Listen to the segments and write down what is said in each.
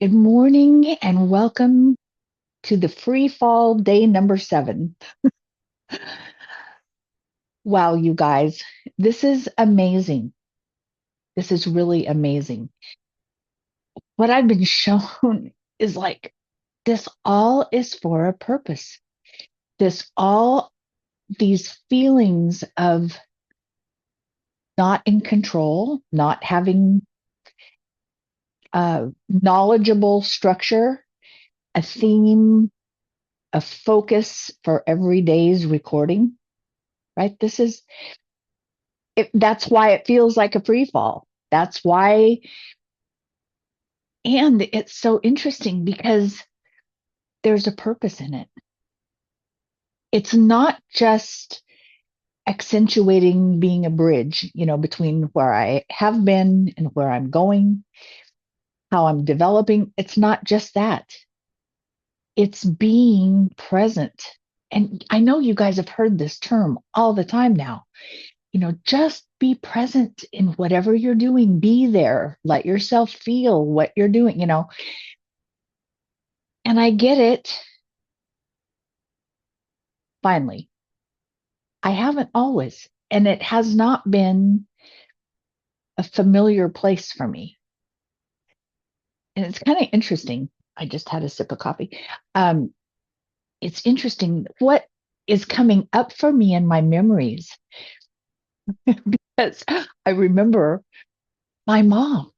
Good morning and welcome to the free fall day number 7. Wow, you guys, this is amazing. This is really amazing. What I've been shown is like this all is for a purpose. This all, these feelings of not in control, not having a knowledgeable structure, a theme, a focus for every day's recording, right? That's why it feels like a free fall. That's why, and it's so interesting because there's a purpose in it. It's not just accentuating being a bridge, between where I have been and where I'm going, how I'm developing. It's not just that. It's being present. And I know you guys have heard this term all the time now. Just be present in whatever you're doing. Be there. Let yourself feel what you're doing. And I get it. Finally, I haven't always, and it has not been a familiar place for me. And it's kind of interesting. I just had a sip of coffee. Um, it's interesting what is coming up for me in my memories because I remember my mom,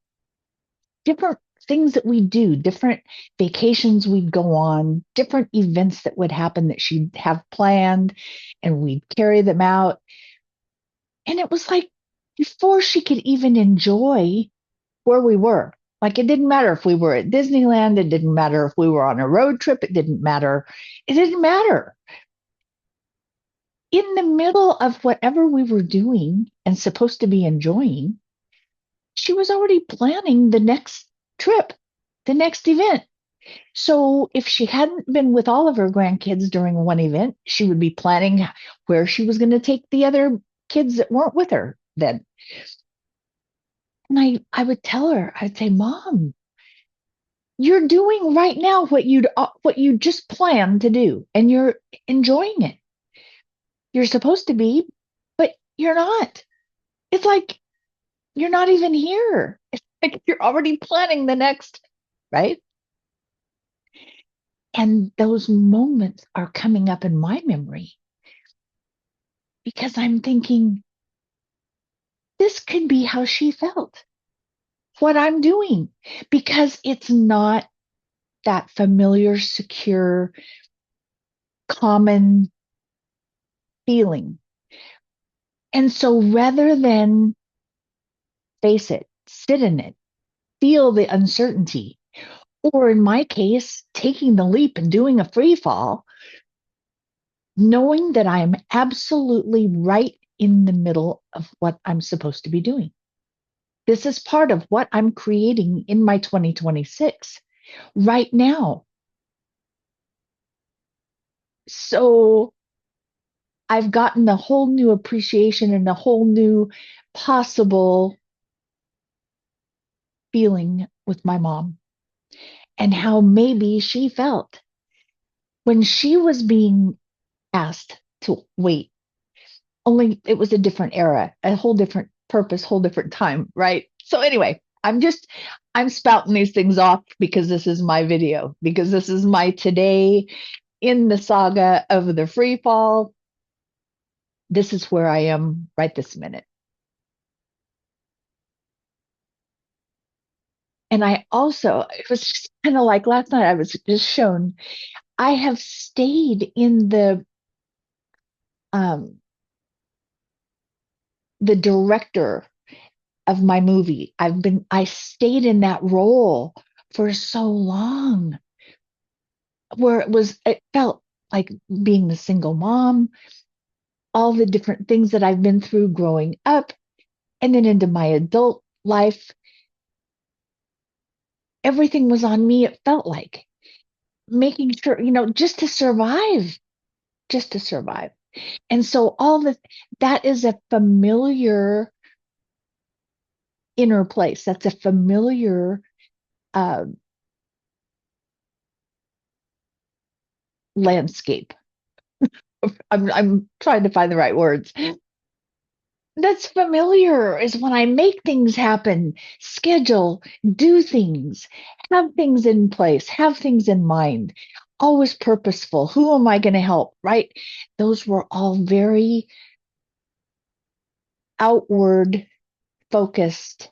different things that we do, different vacations we'd go on, different events that would happen that she'd have planned, and we'd carry them out. And it was like before she could even enjoy where we were. Like it didn't matter if we were at Disneyland, it didn't matter if we were on a road trip, it didn't matter. It didn't matter. In the middle of whatever we were doing and supposed to be enjoying, she was already planning the next trip, the next event. So if she hadn't been with all of her grandkids during one event, she would be planning where she was going to take the other kids that weren't with her then. And I would tell her, I'd say, Mom, you're doing right now what you just planned to do, and you're enjoying it. You're supposed to be, but you're not. It's like you're not even here. It's like you're already planning the next, right? And those moments are coming up in my memory because I'm thinking, this could be how she felt, what I'm doing, because it's not that familiar, secure, common feeling. And so rather than face it, sit in it, feel the uncertainty, or in my case, taking the leap and doing a free fall, knowing that I am absolutely right in the middle of what I'm supposed to be doing. This is part of what I'm creating in my 2026 right now. So I've gotten a whole new appreciation and a whole new possible feeling with my mom and how maybe she felt when she was being asked to wait. Only it was a different era, a whole different purpose, whole different time, right? So anyway, I'm spouting these things off because this is my video, because this is my today in the saga of the free fall. This is where I am right this minute. And I also, it was just kind of like last night, I was just shown, I have stayed in um, the director of my movie. I stayed in that role for so long where it felt like being the single mom, all the different things that I've been through growing up and then into my adult life. Everything was on me, it felt like making sure, just to survive. And so that is a familiar inner place. That's a familiar uh, landscape. I'm trying to find the right words. That's familiar is when I make things happen, schedule, do things, have things in place, have things in mind, always purposeful. Who am I going to help? Right? Those were all very outward focused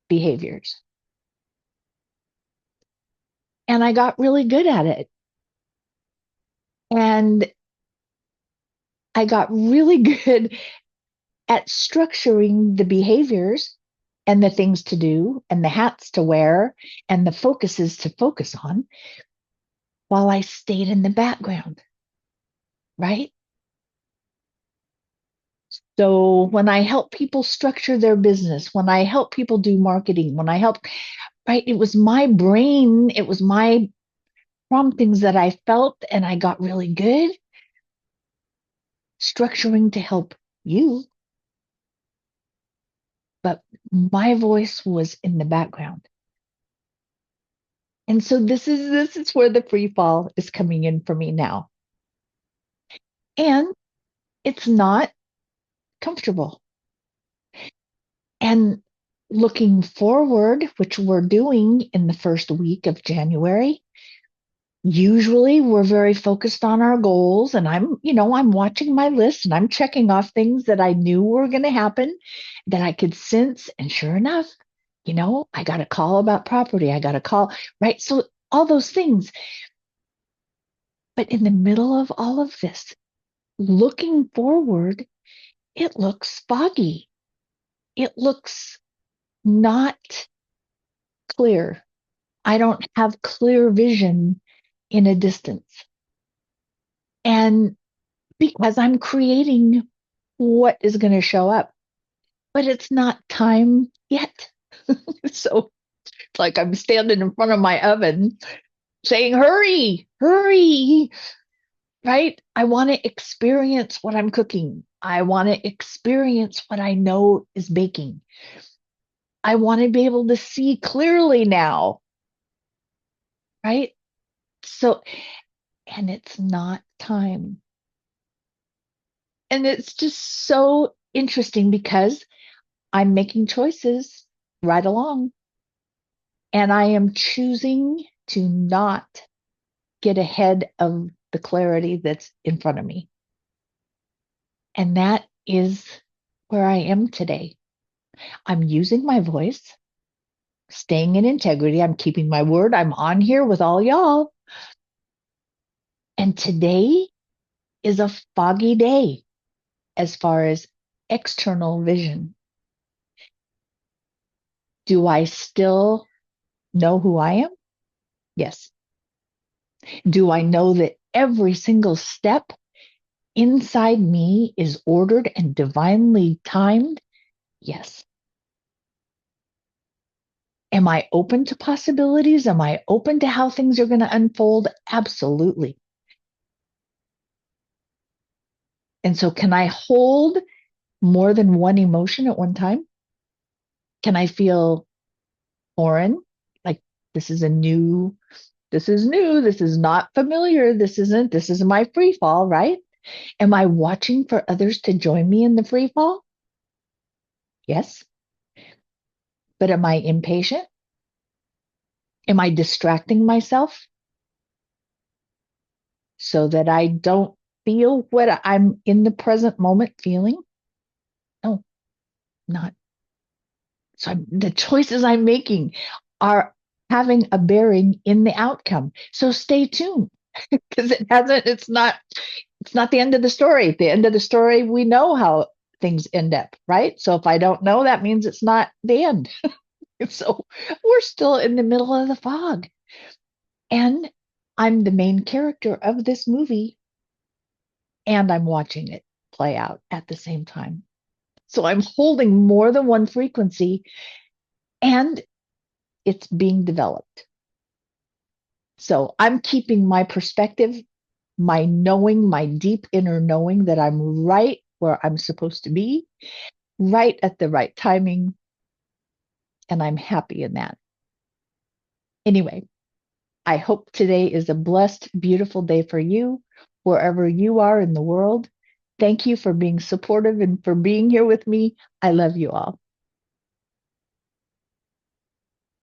behaviors. And I got really good at it. And I got really good at structuring the behaviors and the things to do and the hats to wear and the focuses to focus on while I stayed in the background, right? So when I help people structure their business, when I help people do marketing, when I help, right, it was my brain, it was my promptings that I felt and I got really good structuring to help you. But my voice was in the background. And so this is where the free fall is coming in for me now. And it's not comfortable. And looking forward, which we're doing in the first week of January, usually we're very focused on our goals. And I'm watching my list and I'm checking off things that I knew were going to happen that I could sense. And sure enough, I got a call about property. I got a call, right? So all those things. But in the middle of all of this, looking forward, it looks foggy. It looks not clear. I don't have clear vision in a distance. And because I'm creating what is going to show up, but it's not time yet. So it's like I'm standing in front of my oven saying, hurry, hurry, right? I want to experience what I'm cooking. I want to experience what I know is baking. I want to be able to see clearly now, right? So, and it's not time. And it's just so interesting because I'm making choices right along and I am choosing to not get ahead of the clarity that's in front of me. And that is where I am today. I'm using my voice, staying in integrity. I'm keeping my word. I'm on here with all y'all. And today is a foggy day as far as external vision. Do I still know who I am? Yes. Do I know that every single step inside me is ordered and divinely timed? Yes. Am I open to possibilities? Am I open to how things are going to unfold? Absolutely. And so, can I hold more than one emotion at one time? Can I feel foreign? Like this is new, this is not familiar, this is my free fall, right? Am I watching for others to join me in the free fall? Yes. But am I impatient? Am I distracting myself so that I don't feel what I'm in the present moment feeling? No, not. So the choices I'm making are having a bearing in the outcome. So stay tuned because it's not the end of the story. At the end of the story, we know how things end up, right? So if I don't know, that means it's not the end. So we're still in the middle of the fog. And I'm the main character of this movie and I'm watching it play out at the same time. So I'm holding more than one frequency and it's being developed. So I'm keeping my perspective, my knowing, my deep inner knowing that I'm right where I'm supposed to be, right at the right timing. And I'm happy in that. Anyway, I hope today is a blessed, beautiful day for you, wherever you are in the world. Thank you for being supportive and for being here with me. I love you all.